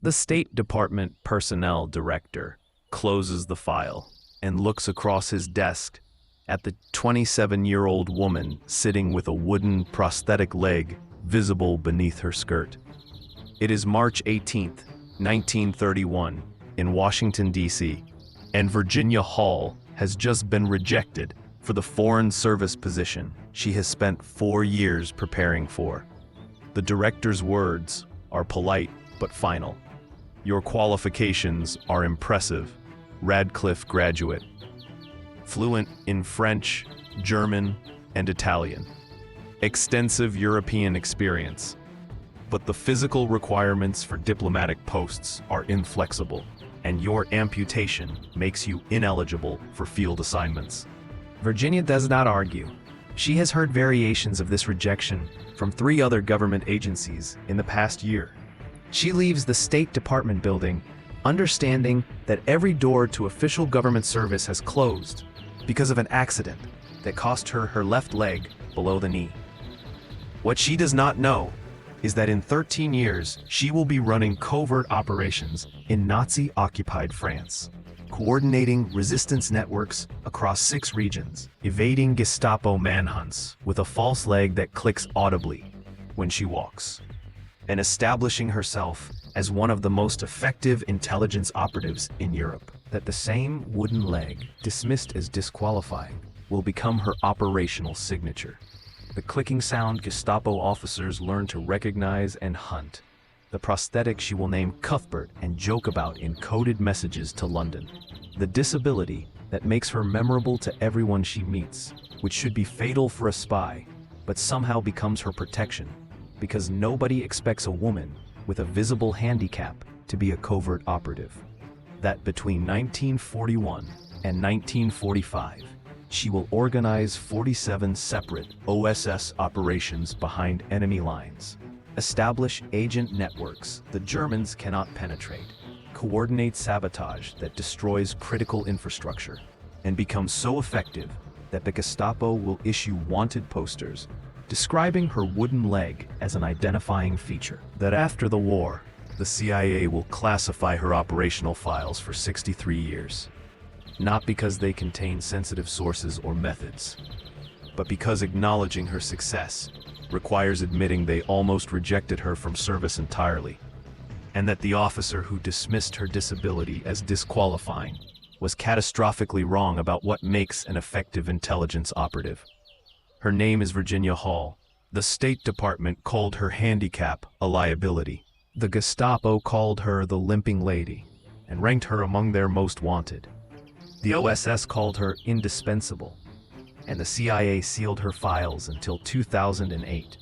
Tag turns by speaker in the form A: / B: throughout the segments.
A: The State Department personnel director closes the file and looks across his desk at the 27-year-old woman sitting with a wooden prosthetic leg visible beneath her skirt. It is March 18th, 1931, in Washington, D.C., and Virginia Hall has just been rejected for the Foreign Service position she has spent 4 years preparing for. The director's words are polite but final. Your qualifications are impressive. Radcliffe graduate. Fluent in French, German, and Italian. Extensive European experience. But the physical requirements for diplomatic posts are inflexible, and your amputation makes you ineligible for field assignments.
B: Virginia does not argue. She has heard variations of this rejection from 3 other government agencies in the past year. She leaves the State Department building, understanding that every door to official government service has closed because of an accident that cost her her left leg below the knee. What she does not know is that in 13 years, she will be running covert operations in Nazi-occupied France, coordinating resistance networks across 6 regions, evading Gestapo manhunts with a false leg that clicks audibly when she walks, and establishing herself as one of the most effective intelligence operatives in Europe. That the same wooden leg, dismissed as disqualifying, will become her operational signature. The clicking sound Gestapo officers learn to recognize and hunt. The prosthetic she will name Cuthbert and joke about in coded messages to London. The disability that makes her memorable to everyone she meets, which should be fatal for a spy, but somehow becomes her protection, because nobody expects a woman with a visible handicap to be a covert operative. That between 1941 and 1945, she will organize 47 separate OSS operations behind enemy lines, establish agent networks the Germans cannot penetrate, coordinate sabotage that destroys critical infrastructure, and become so effective that the Gestapo will issue wanted posters describing her wooden leg as an identifying feature. That after the war, the CIA will classify her operational files for 63 years. Not because they contain sensitive sources or methods, but because acknowledging her success requires admitting they almost rejected her from service entirely, and that the officer who dismissed her disability as disqualifying was catastrophically wrong about what makes an effective intelligence operative. Her name is Virginia Hall. The State Department called her handicap a liability. The Gestapo called her the limping lady and ranked her among their most wanted. The OSS called her indispensable, and the CIA sealed her files until 2008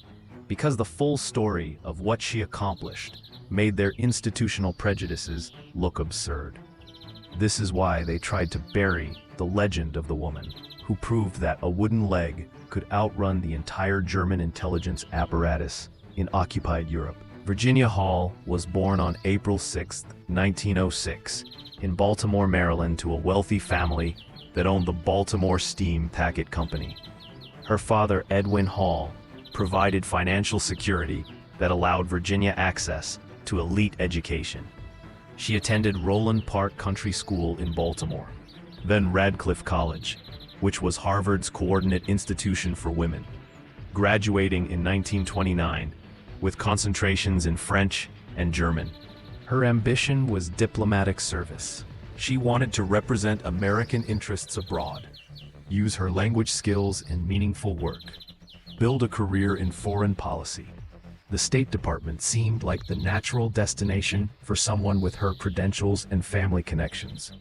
B: because the full story of what she accomplished made their institutional prejudices look absurd. This is why they tried to bury the legend of the woman who proved that a wooden leg could outrun the entire German intelligence apparatus in occupied Europe. Virginia Hall was born on April 6, 1906, in Baltimore, Maryland, to a wealthy family that owned the Baltimore Steam Packet Company. Her father, Edwin Hall, provided financial security that allowed Virginia access to elite education. She attended Roland Park Country School in Baltimore, then Radcliffe College, which was Harvard's coordinate institution for women, graduating in 1929 with concentrations in French and German. Her ambition was diplomatic service. She wanted to represent American interests abroad, use her language skills in meaningful work, build a career in foreign policy. The State Department seemed like the natural destination for someone with her credentials and family connections.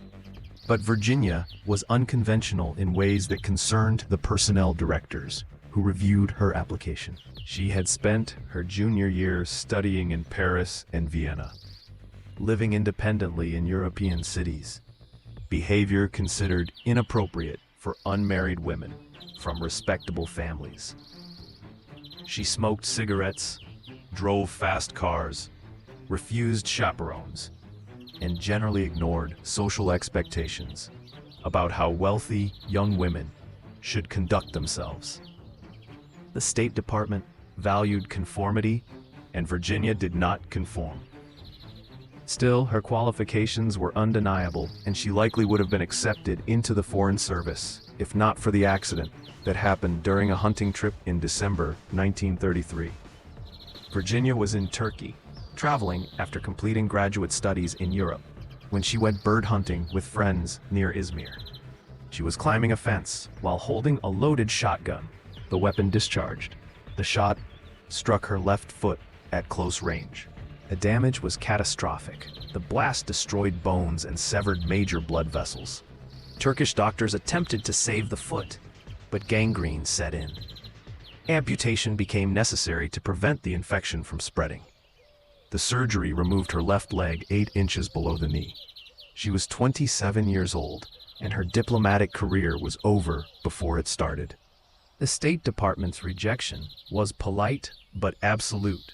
B: But Virginia was unconventional in ways that concerned the personnel directors who reviewed her application. She had spent her junior years studying in Paris and Vienna, living independently in European cities, behavior considered inappropriate for unmarried women from respectable families. She smoked cigarettes, drove fast cars, refused chaperones, and generally ignored social expectations about how wealthy young women should conduct themselves. The State Department valued conformity, and Virginia did not conform.
A: Still, her qualifications were undeniable, and she likely would have been accepted into the Foreign Service, if not for the accident that happened during a hunting trip in December 1933. Virginia was in Turkey, traveling after completing graduate studies in Europe, when she went bird hunting with friends near Izmir. She was climbing a fence while holding a loaded shotgun. The weapon discharged. The shot struck her left foot at close range. The damage was catastrophic. The blast destroyed bones and severed major blood vessels. Turkish doctors attempted to save the foot, but gangrene set in. Amputation became necessary to prevent the infection from spreading. The surgery removed her left leg 8 inches below the knee. She was 27 years old, and her diplomatic career was over before it started. The State Department's rejection was polite but absolute.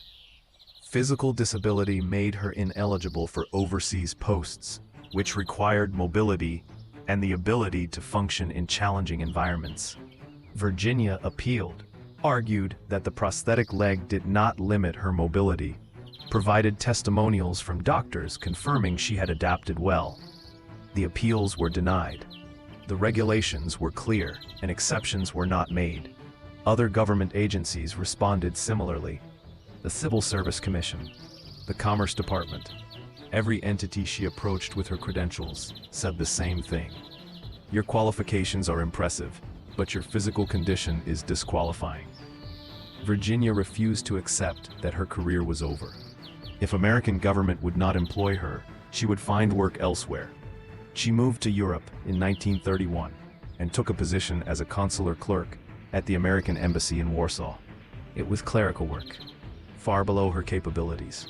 A: Physical disability made her ineligible for overseas posts, which required mobility and the ability to function in challenging environments. Virginia appealed, argued that the prosthetic leg did not limit her mobility, provided testimonials from doctors confirming she had adapted well. The appeals were denied. The regulations were clear, and exceptions were not made. Other government agencies responded similarly. The Civil Service Commission, the Commerce Department, every entity she approached with her credentials said the same thing. Your qualifications are impressive, but your physical condition is disqualifying. Virginia refused to accept that her career was over. If American government would not employ her, she would find work elsewhere. She moved to Europe in 1931 and took a position as a consular clerk at the American Embassy in Warsaw. It was clerical work, far below her capabilities,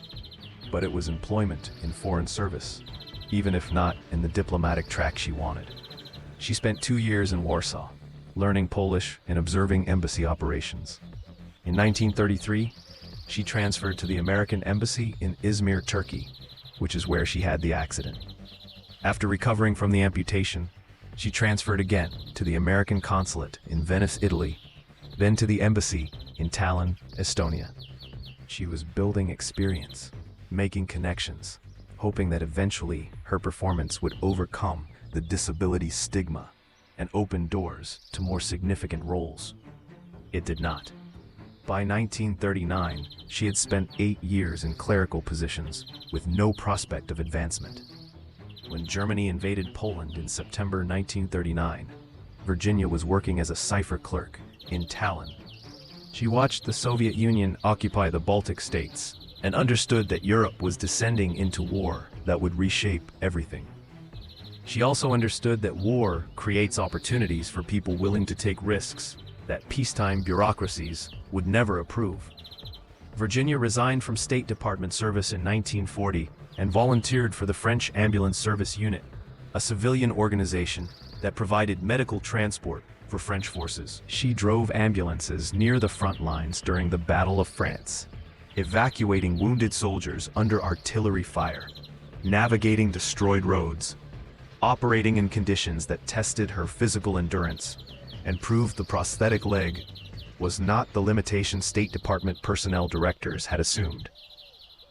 A: but it was employment in foreign service, even if not in the diplomatic track she wanted. She spent 2 years in Warsaw, learning Polish and observing embassy operations. In 1933, she transferred to the American Embassy in Izmir, Turkey, which is where she had the accident. After recovering from the amputation, she transferred again to the American Consulate in Venice, Italy, then to the embassy in Tallinn, Estonia. She was building experience, making connections, hoping that eventually her performance would overcome the disability stigma and open doors to more significant roles. It did not. By 1939, she had spent 8 years in clerical positions with no prospect of advancement. When Germany invaded Poland in September 1939, Virginia was working as a cipher clerk in Tallinn. She watched the Soviet Union occupy the Baltic states and understood that Europe was descending into war that would reshape everything. She also understood that war creates opportunities for people willing to take risks that peacetime bureaucracies would never approve. Virginia resigned from State Department service in 1940 and volunteered for the French Ambulance Service Unit, a civilian organization that provided medical transport for French forces. She drove ambulances near the front lines during the Battle of France, evacuating wounded soldiers under artillery fire, navigating destroyed roads, operating in conditions that tested her physical endurance, and proved the prosthetic leg was not the limitation State Department personnel directors had assumed.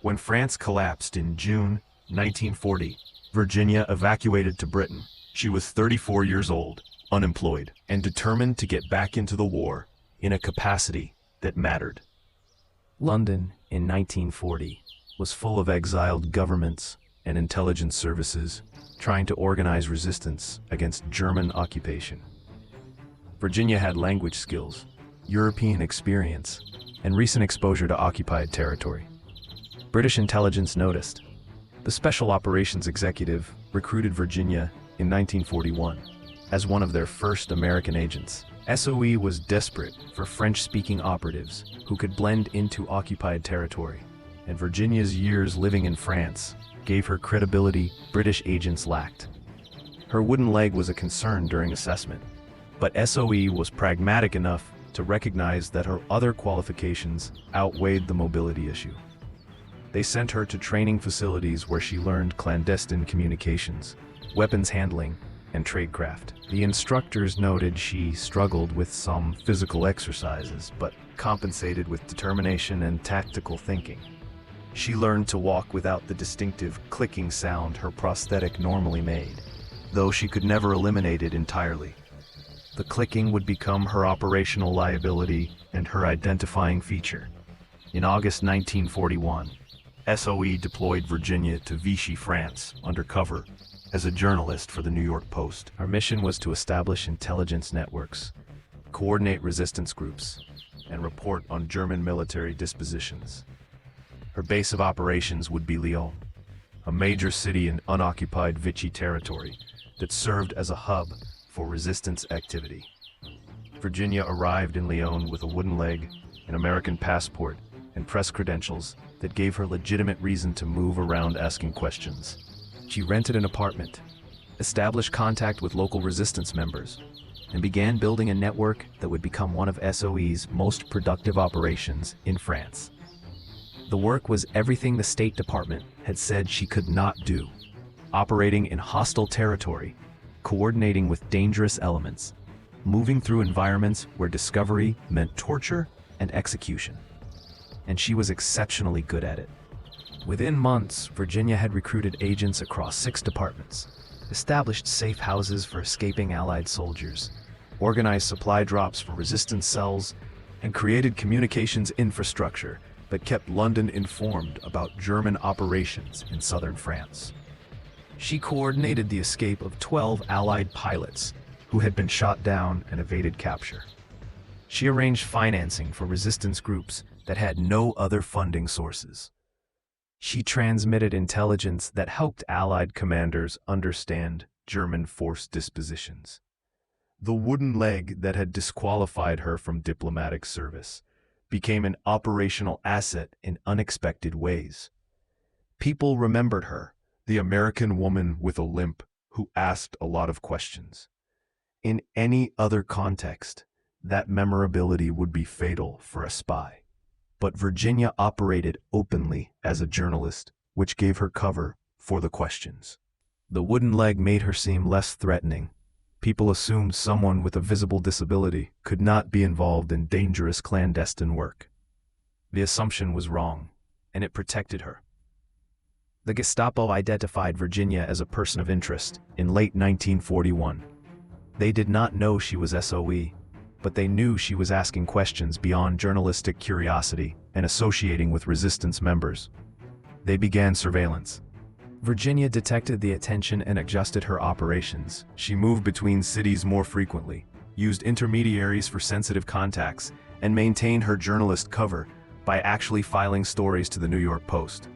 A: When France collapsed in June 1940, Virginia evacuated to Britain. She was 34 years old, unemployed, and determined to get back into the war in a capacity that mattered. London in 1940 was full of exiled governments and intelligence services trying to organize resistance against German occupation. Virginia had language skills, European experience, and recent exposure to occupied territory. British intelligence noticed. The Special Operations Executive recruited Virginia in 1941 as one of their first American agents. SOE was desperate for French-speaking operatives who could blend into occupied territory, and Virginia's years living in France gave her credibility British agents lacked. Her wooden leg was a concern during assessment, but SOE was pragmatic enough to recognize that her other qualifications outweighed the mobility issue. They sent her to training facilities where she learned clandestine communications, weapons handling, and tradecraft. The instructors noted she struggled with some physical exercises, but compensated with determination and tactical thinking. She learned to walk without the distinctive clicking sound her prosthetic normally made, though she could never eliminate it entirely. The clicking would become her operational liability and her identifying feature. In August 1941, SOE deployed Virginia to Vichy, France, undercover, as a journalist for the New York Post.
B: Her mission was to establish intelligence networks,
A: Coordinate resistance groups, and report on German military dispositions. Her base of operations would be Lyon, a major city in unoccupied Vichy territory that served as a hub for resistance activity. Virginia arrived in Lyon with a wooden leg, an American passport, and press credentials that gave her legitimate reason to move around asking questions.
B: She rented an apartment, established contact with local resistance members, and began building a network that would become one of SOE's most productive operations in France. The work was everything the State Department had said she could not do: operating in hostile territory, coordinating with dangerous elements, moving through environments where discovery meant torture and execution. And she was exceptionally good at it. Within months, Virginia had recruited agents across 6 departments, established safe houses for escaping Allied soldiers, organized supply drops for resistance cells, and created communications infrastructure that kept London informed about German operations in southern France. She coordinated the escape of 12 Allied pilots who had been shot down and evaded capture. She arranged financing for resistance groups that had no other funding sources. She transmitted intelligence that helped Allied commanders understand German force dispositions. The wooden leg that had disqualified her from diplomatic service became an operational asset in unexpected ways. People remembered her, the American woman with a limp who asked a lot of questions. In any other context, that memorability would be fatal for a spy. But Virginia operated openly as a journalist, which gave her cover for the questions. The wooden leg made her seem less threatening. People assumed someone with a visible disability could not be involved in dangerous clandestine work. The assumption was wrong, and it protected her. The Gestapo identified Virginia as a person of interest in late 1941. They did not know she was SOE, but they knew she was asking questions beyond journalistic curiosity and associating with resistance members. They began surveillance. Virginia detected the attention and adjusted her operations. She moved between cities more frequently, used intermediaries for sensitive contacts, and maintained her journalist cover by actually filing stories to the New York Post.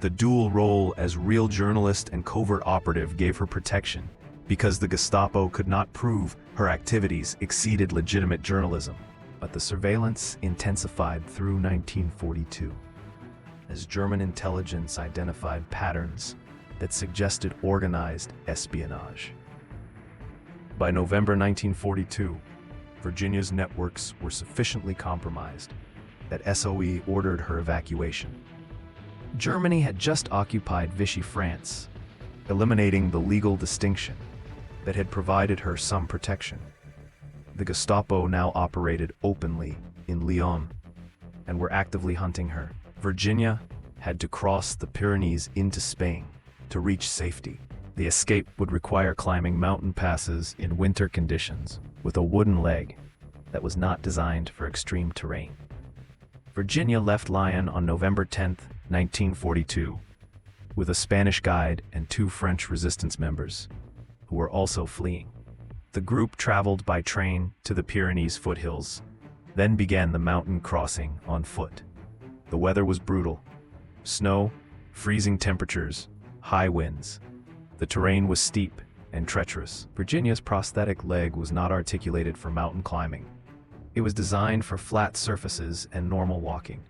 B: The dual role as real journalist and covert operative gave her protection, because the Gestapo could not prove her activities exceeded legitimate journalism. But the surveillance intensified through 1942, as German intelligence identified patterns that suggested organized espionage. By November 1942, Virginia's networks were sufficiently compromised that SOE ordered her evacuation. Germany had just occupied Vichy, France, eliminating the legal distinction that had provided her some protection. The Gestapo now operated openly in Lyon and were actively hunting her. Virginia had to cross the Pyrenees into Spain to reach safety. The escape would require climbing mountain passes in winter conditions with a wooden leg that was not designed for extreme terrain. Virginia left Lyon on November 10, 1942, with a Spanish guide and 2 French resistance members, who were also fleeing. The group traveled by train to the Pyrenees foothills, then began the mountain crossing on foot. The weather was brutal: snow, freezing temperatures, high winds. The terrain was steep and treacherous. Virginia's prosthetic leg was not articulated for mountain climbing. It was designed for flat surfaces and normal walking.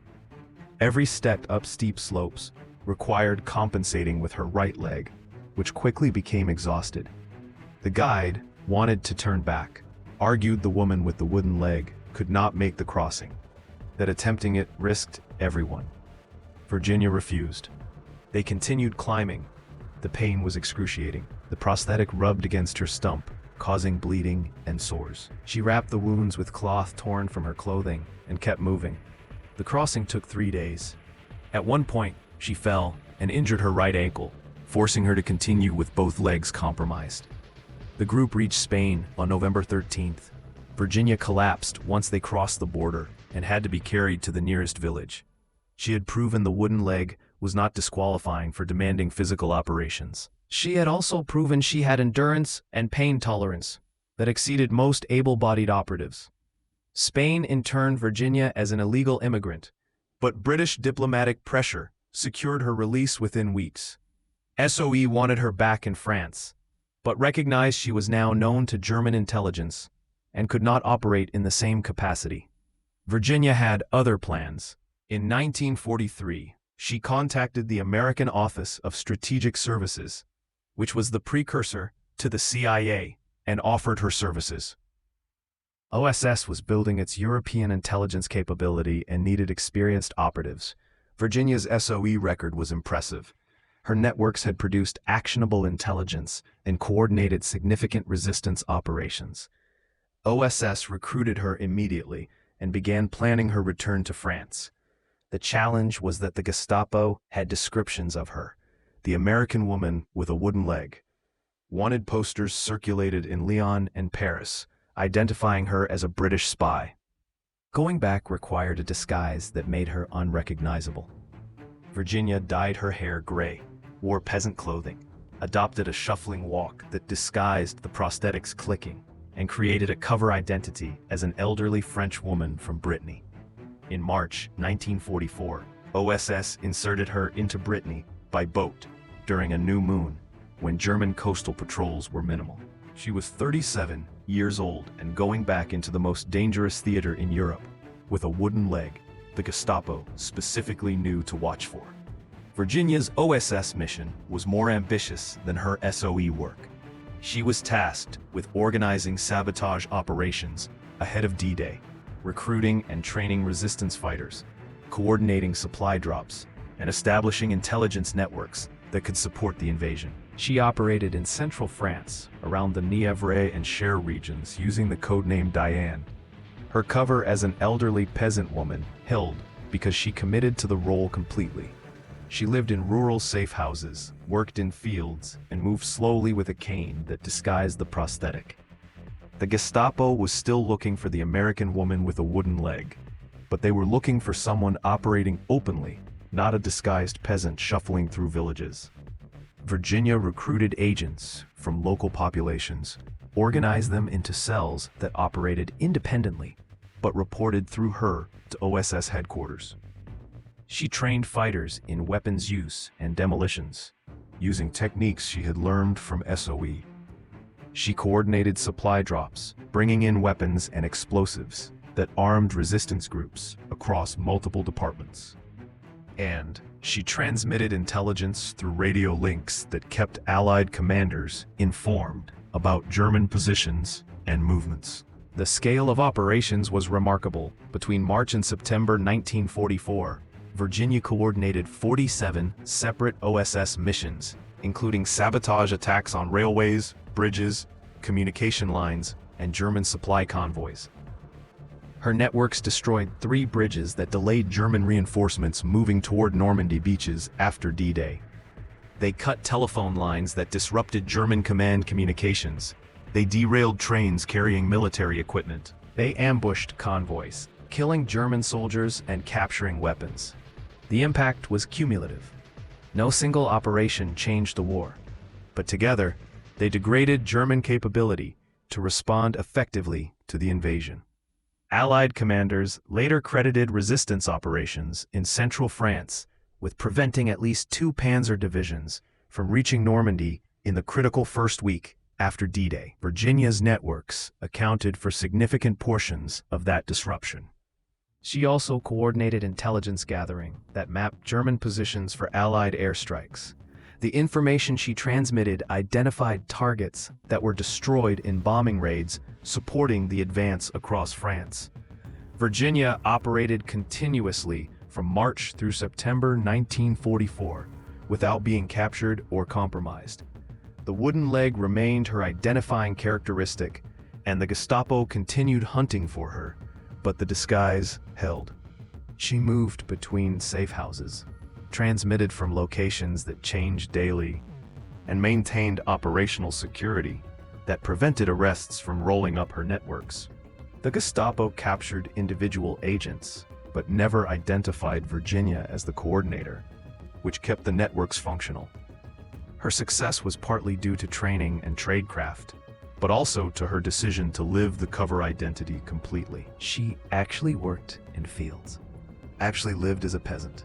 B: Every step up steep slopes required compensating with her right leg, which quickly became exhausted. The guide wanted to turn back, argued the woman with the wooden leg could not make the crossing, that attempting it risked everyone. Virginia refused. They continued climbing. The pain was excruciating. The prosthetic rubbed against her stump, causing bleeding and sores. She wrapped the wounds with cloth torn from her clothing and kept moving. The crossing took 3 days,
A: At one point, she fell and injured her right ankle, forcing her to continue with both legs compromised. The group reached Spain on November 13th. Virginia collapsed once they crossed the border and had to be carried to the nearest village. She had proven the wooden leg was not disqualifying for demanding physical operations.
B: She had also proven she had endurance and pain tolerance that exceeded most able-bodied operatives. Spain interned Virginia as an illegal immigrant,
A: but British diplomatic pressure secured her release within weeks. SOE wanted her back in France, but recognized she was now known to German intelligence and could not operate in the same capacity. Virginia had other plans. In 1943, she contacted the American Office of Strategic Services, which was the precursor to the CIA, and offered her services.
B: OSS was building its European intelligence capability and needed experienced operatives.
A: Virginia's SOE record was impressive. Her networks had produced actionable intelligence and coordinated significant resistance operations. OSS recruited her immediately and began planning her return to France. The challenge was that the Gestapo had descriptions of her, the American woman with a wooden leg. Wanted posters circulated in Lyon and Paris, identifying her as a British spy.
B: Going back required a disguise that made her unrecognizable.
A: Virginia dyed her hair gray, wore peasant clothing, adopted a shuffling walk that disguised the prosthetics clicking, and created a cover identity as an elderly French woman from Brittany. In March 1944, OSS inserted her into Brittany by boat during a new moon, when German coastal patrols were minimal. She was 37 years old and going back into the most dangerous theater in Europe, with a wooden leg the Gestapo specifically knew to watch for. Virginia's OSS mission was more ambitious than her SOE work. She was tasked with organizing sabotage operations ahead of D-Day, recruiting and training resistance fighters, coordinating supply drops, and establishing intelligence networks that could support the invasion.
B: She operated in central France, around the Nièvre and Cher regions, using the codename Diane.
A: Her cover as an elderly peasant woman held because she committed to the role completely. She lived in rural safe houses, worked in fields, and moved slowly with a cane that disguised the prosthetic. The Gestapo was still looking for the American woman with a wooden leg, but they were looking for someone operating openly, not a disguised peasant shuffling through villages. Virginia recruited agents from local populations, organized them into cells that operated independently, but reported through her to OSS headquarters. She trained fighters in weapons use and demolitions, using techniques she had learned from SOE. She coordinated supply drops, bringing in weapons and explosives that armed resistance groups across multiple departments. And she transmitted intelligence through radio links that kept Allied commanders informed about German positions and movements.
B: The scale of operations was remarkable. Between March and September 1944,
A: Virginia coordinated 47 separate OSS missions, including sabotage attacks on railways, bridges, communication lines, and German supply convoys. Her networks destroyed 3 bridges that delayed German reinforcements moving toward Normandy beaches after D-Day. They cut telephone lines that disrupted German command communications. They derailed trains carrying military equipment.
B: They ambushed convoys, killing German soldiers and capturing weapons. The impact was cumulative. No single operation changed the war,
A: but together, they degraded German capability to respond effectively to the invasion. Allied commanders later credited resistance operations in central France with preventing at least 2 panzer divisions from reaching Normandy in the critical first week after D-Day. Virginia's networks accounted for significant portions of that disruption.
B: She also coordinated intelligence gathering that mapped German positions for Allied airstrikes. The information she transmitted identified targets that were destroyed in bombing raids supporting the advance across France. Virginia operated continuously from March through September 1944 without being captured or compromised. The wooden leg remained her identifying characteristic, and the Gestapo continued hunting for her, but the disguise held. She moved between safe houses,
A: transmitted from locations that changed daily, and maintained operational security that prevented arrests from rolling up her networks. The Gestapo captured individual agents, but never identified Virginia as the coordinator, which kept the networks functional. Her success was partly due to training and tradecraft, but also to her decision to live the cover identity completely.
B: She actually worked in fields.
A: Actually lived as a peasant.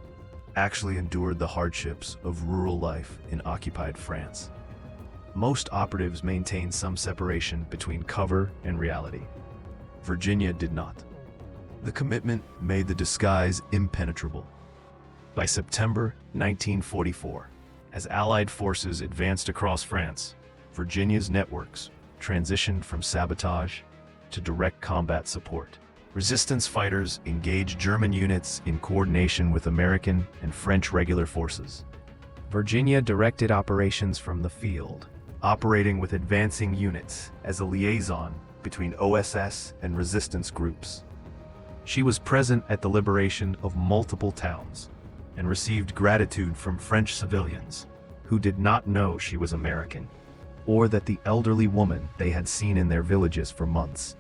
A: Actually endured the hardships of rural life in occupied France. Most operatives maintain some separation between cover and reality. Virginia did not. The commitment made the disguise impenetrable. By September 1944, as Allied forces advanced across France, Virginia's networks transitioned from sabotage to direct combat support. Resistance fighters engaged German units in coordination with American and French regular forces.
B: Virginia directed operations from the field,
A: operating with advancing units as a liaison between OSS and resistance groups. She was present at the liberation of multiple towns and received gratitude from French civilians who did not know she was American, or that the elderly woman they had seen in their villages for months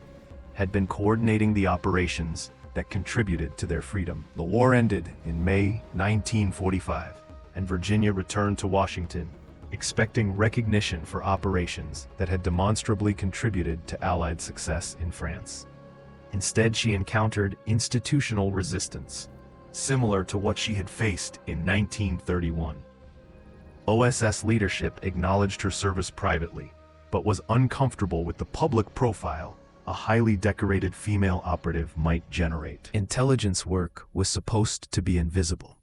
A: had been coordinating the operations that contributed to their freedom. The war ended in May 1945, and Virginia returned to Washington, expecting recognition for operations that had demonstrably contributed to Allied success in France. Instead, she encountered institutional resistance, similar to what she had faced in 1931. OSS leadership acknowledged her service privately, but was uncomfortable with the public profile a highly decorated female operative might generate.
B: Intelligence work was supposed to be invisible,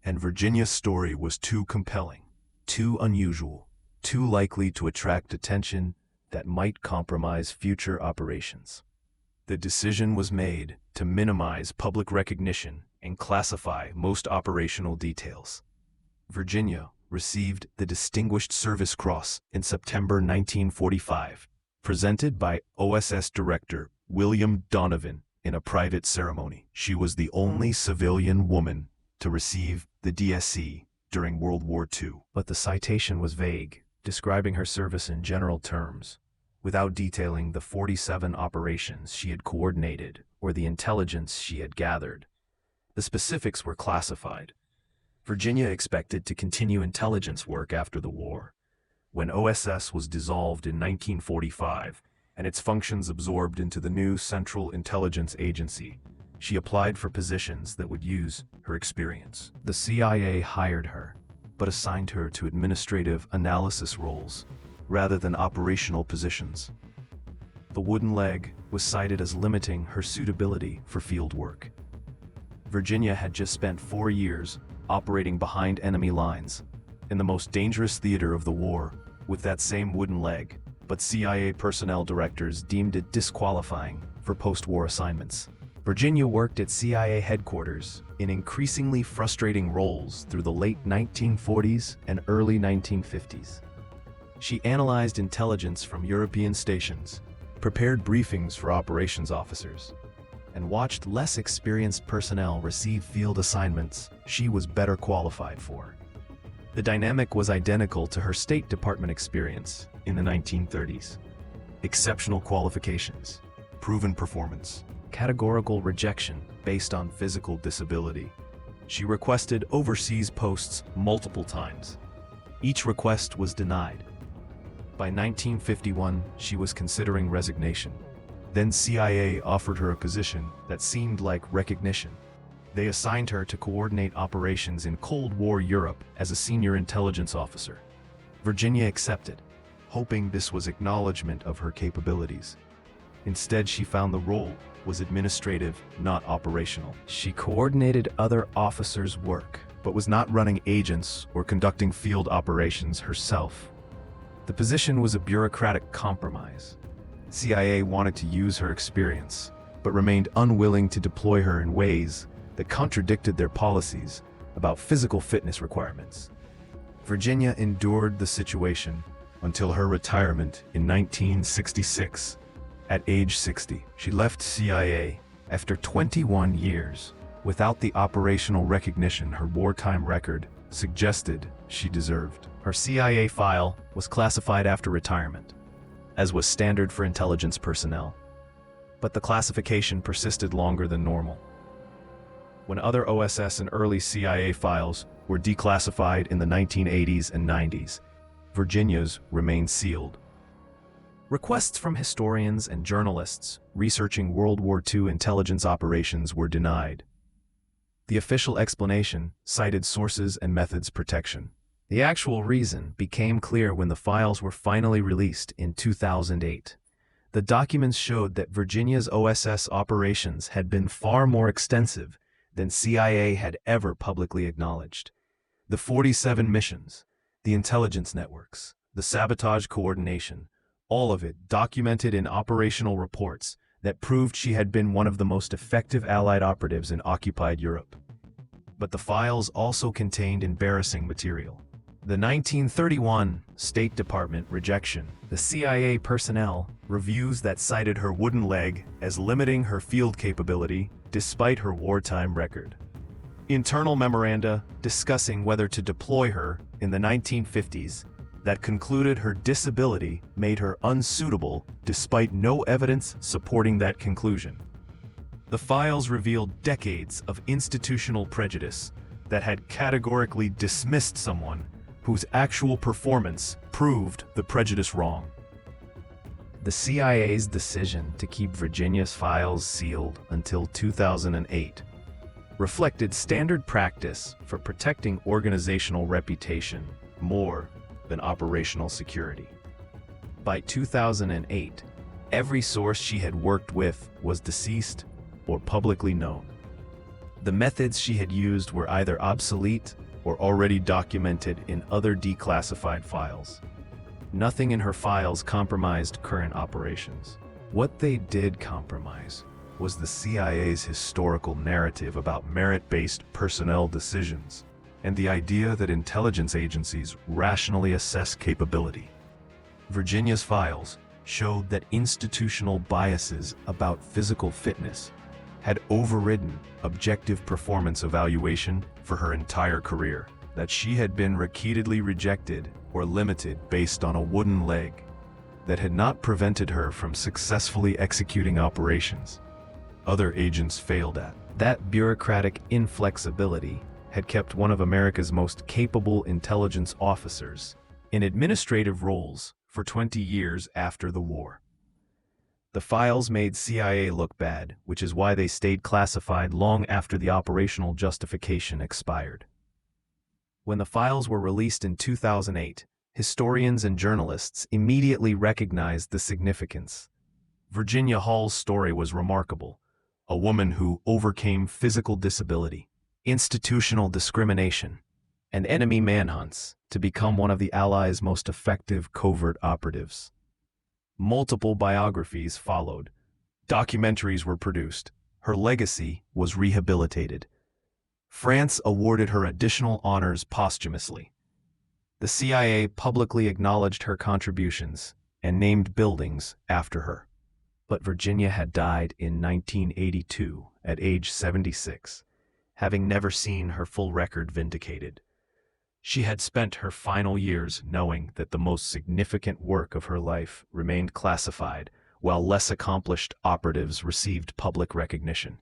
A: and Virginia's story was too compelling, too unusual, too likely to attract attention that might compromise future operations. The decision was made to minimize public recognition and classify most operational details. Virginia received the Distinguished Service Cross in September 1945, presented by OSS Director William Donovan in a private ceremony. She was the only civilian woman to receive the DSC during World War II.
B: but the citation was vague, describing her service in general terms,
A: Without detailing the 47 operations she had coordinated or the intelligence she had gathered. The specifics were classified. Virginia expected to continue intelligence work after the war. When OSS was dissolved in 1945 and its functions absorbed into the new Central Intelligence Agency, she applied for positions that would use her experience.
B: The CIA hired her,
A: But assigned her to administrative analysis roles rather than operational positions. The wooden leg was cited as limiting her suitability for field work. Virginia had just spent 4 years operating behind enemy lines in the most dangerous theater of the war with that same wooden leg, but CIA personnel directors deemed it disqualifying for post-war assignments.
B: Virginia worked at CIA headquarters
A: In increasingly frustrating roles through the late 1940s and early 1950s. She analyzed intelligence from European stations, prepared briefings for operations officers, and watched less experienced personnel receive field assignments she was better qualified for. The dynamic was identical to her State Department experience in the 1930s. Exceptional qualifications, proven performance, categorical rejection based on physical disability. She requested overseas posts multiple times. Each request was denied. By 1951, she was considering resignation. Then CIA offered her a position that seemed like recognition. They assigned her to coordinate operations in Cold War Europe as a senior intelligence officer. Virginia accepted, hoping this was acknowledgement of her capabilities. Instead, she found the role was administrative, not operational.
B: She coordinated other officers' work,
A: but was not running agents or conducting field operations herself. The position was a bureaucratic compromise. CIA wanted to use her experience, but remained unwilling to deploy her in ways that contradicted their policies about physical fitness requirements. Virginia endured the situation until her retirement in 1966. At age 60, she left CIA after 21 years, without the operational recognition her wartime record suggested she deserved.
B: Her CIA file was classified after retirement, as was standard for intelligence personnel. But the classification persisted longer than normal. When other OSS and early CIA files were declassified in the 1980s and 90s, Virginia's remained sealed. Requests from historians and journalists researching World War II intelligence operations were denied. The official explanation cited sources and methods protection. The actual reason became clear when the files were finally released in 2008. The documents showed that Virginia's OSS operations had been far more extensive than CIA had ever publicly acknowledged. The 47 missions, the intelligence networks, the sabotage coordination, all of it documented in operational reports that proved she had been one of the most effective Allied operatives in occupied Europe. But the files also contained embarrassing material. The 1931 State Department rejection, the CIA personnel reviews that cited her wooden leg as limiting her field capability despite her wartime record. Internal memoranda discussing whether to deploy her in the 1950s that concluded her disability made her unsuitable despite no evidence supporting that conclusion. The files revealed decades of institutional prejudice that had categorically dismissed someone whose actual performance proved the prejudice wrong. The CIA's decision to keep Virginia's files sealed until 2008 reflected standard practice for protecting organizational reputation more than operational security. By 2008, every source she had worked with was deceased or publicly known. The methods she had used were either obsolete or already documented in other declassified files. Nothing in her files compromised current operations. What they did compromise was the CIA's historical narrative about merit-based personnel decisions and the idea that intelligence agencies rationally assess capability. Virginia's files showed that institutional biases about physical fitness had overridden objective performance evaluation for her entire career, that she had been repeatedly rejected or limited based on a wooden leg that had not prevented her from successfully executing operations other agents failed at. That bureaucratic inflexibility had kept one of America's most capable intelligence officers in administrative roles for 20 years after the war. The files made CIA look bad, which is why they stayed classified long after the operational justification expired. When the files were released in 2008, historians and journalists immediately recognized the significance. Virginia Hall's story was remarkable. A woman who overcame physical disability, institutional discrimination, and enemy manhunts to become one of the Allies' most effective covert operatives. Multiple biographies followed. Documentaries were produced. Her legacy was rehabilitated. France awarded her additional honors posthumously. The CIA publicly acknowledged her contributions and named buildings after her. But Virginia had died in 1982 at age 76, having never seen her full record vindicated. She had spent her final years knowing that the most significant work of her life remained classified, while less accomplished operatives received public recognition.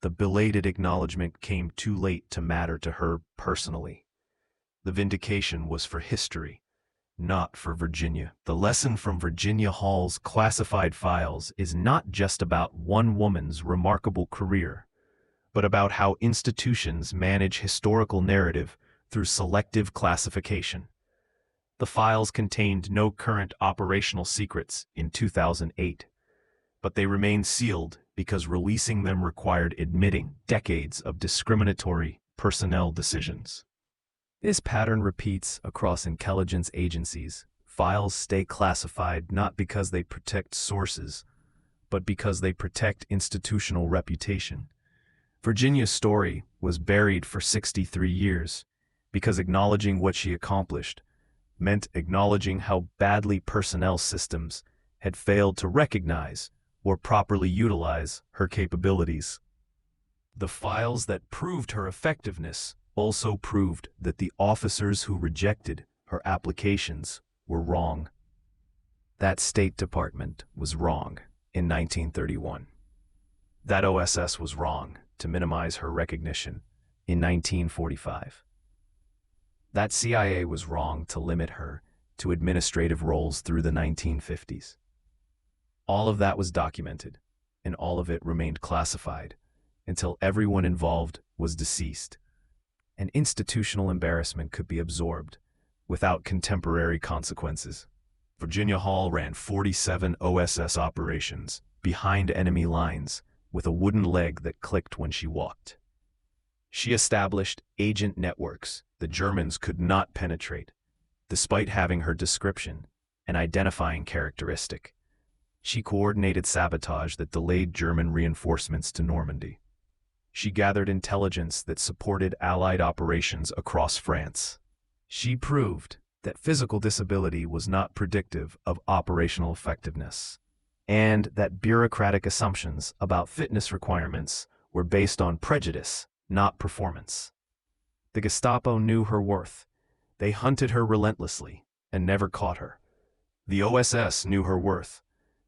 B: The belated acknowledgement came too late to matter to her personally. The vindication was for history, not for Virginia. The lesson from Virginia Hall's classified files is not just about one woman's remarkable career, but about how institutions manage historical narrative through selective classification. The files contained no current operational secrets in 2008, but they remained sealed because releasing them required admitting decades of discriminatory personnel decisions. This pattern repeats across intelligence agencies. Files stay classified not because they protect sources, but because they protect institutional reputation. Virginia's story was buried for 63 years because acknowledging what she accomplished meant acknowledging how badly personnel systems had failed to recognize or properly utilize her capabilities.
A: The files that proved her effectiveness also proved that the officers who rejected her applications were wrong. That State Department was wrong in 1931. That OSS was wrong to minimize her recognition in 1945. That CIA was wrong to limit her to administrative roles through the 1950s. All of that was documented, and all of it remained classified until everyone involved was deceased, and institutional embarrassment could be absorbed without contemporary consequences. Virginia Hall ran 47 OSS operations behind enemy lines with a wooden leg that clicked when she walked. She established agent networks the Germans could not penetrate, despite having her description and identifying characteristic. She coordinated sabotage that delayed German reinforcements to Normandy. She gathered intelligence that supported Allied operations across France. She proved that physical disability was not predictive of operational effectiveness, and that bureaucratic assumptions about fitness requirements were based on prejudice, not performance. The Gestapo knew her worth. They hunted her relentlessly and never caught her. The OSS knew her worth.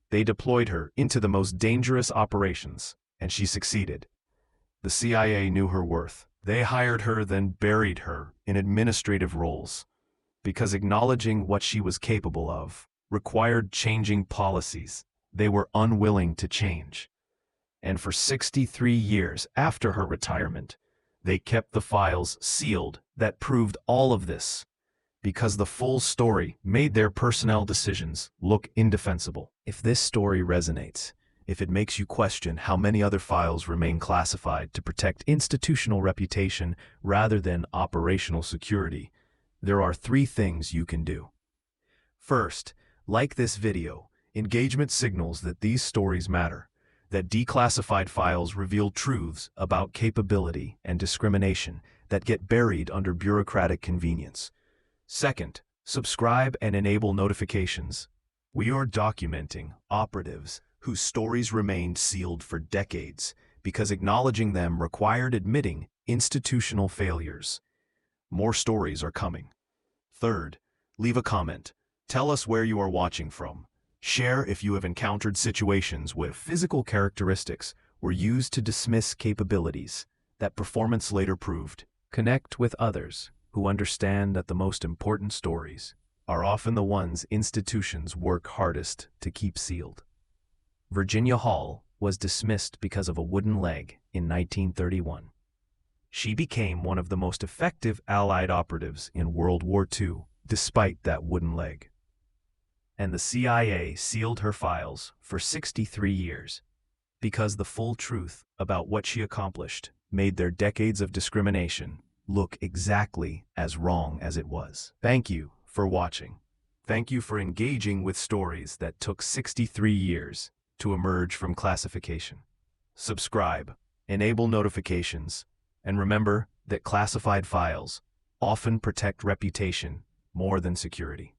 A: They deployed her into the most dangerous operations, and she succeeded. The CIA knew her worth. They hired her, then buried her in administrative roles, because acknowledging what she was capable of required changing policies they were unwilling to change. And for 63 years after her retirement, they kept the files sealed that proved all of this, because the full story made their personnel decisions look indefensible. If this story resonates, if it makes you question how many other files remain classified to protect institutional reputation rather than operational security, there are 3 things you can do. First, like this video. Engagement signals that these stories matter, that declassified files reveal truths about capability and discrimination that get buried under bureaucratic convenience. Second, subscribe and enable notifications. We are documenting operatives whose stories remained sealed for decades because acknowledging them required admitting institutional failures. More stories are coming. Third, leave a comment. Tell us where you are watching from. Share if you have encountered situations where physical characteristics were used to dismiss capabilities that performance later proved. Connect with others who understand that the most important stories are often the ones institutions work hardest to keep sealed. Virginia Hall was dismissed because of a wooden leg in 1931. She became one of the most effective Allied operatives in World War II, despite that wooden leg. And the CIA sealed her files for 63 years, because the full truth about what she accomplished made their decades of discrimination look exactly as wrong as it was. Thank you for watching. Thank you for engaging with stories that took 63 years to emerge from classification. Subscribe, enable notifications, and remember that classified files often protect reputation more than security.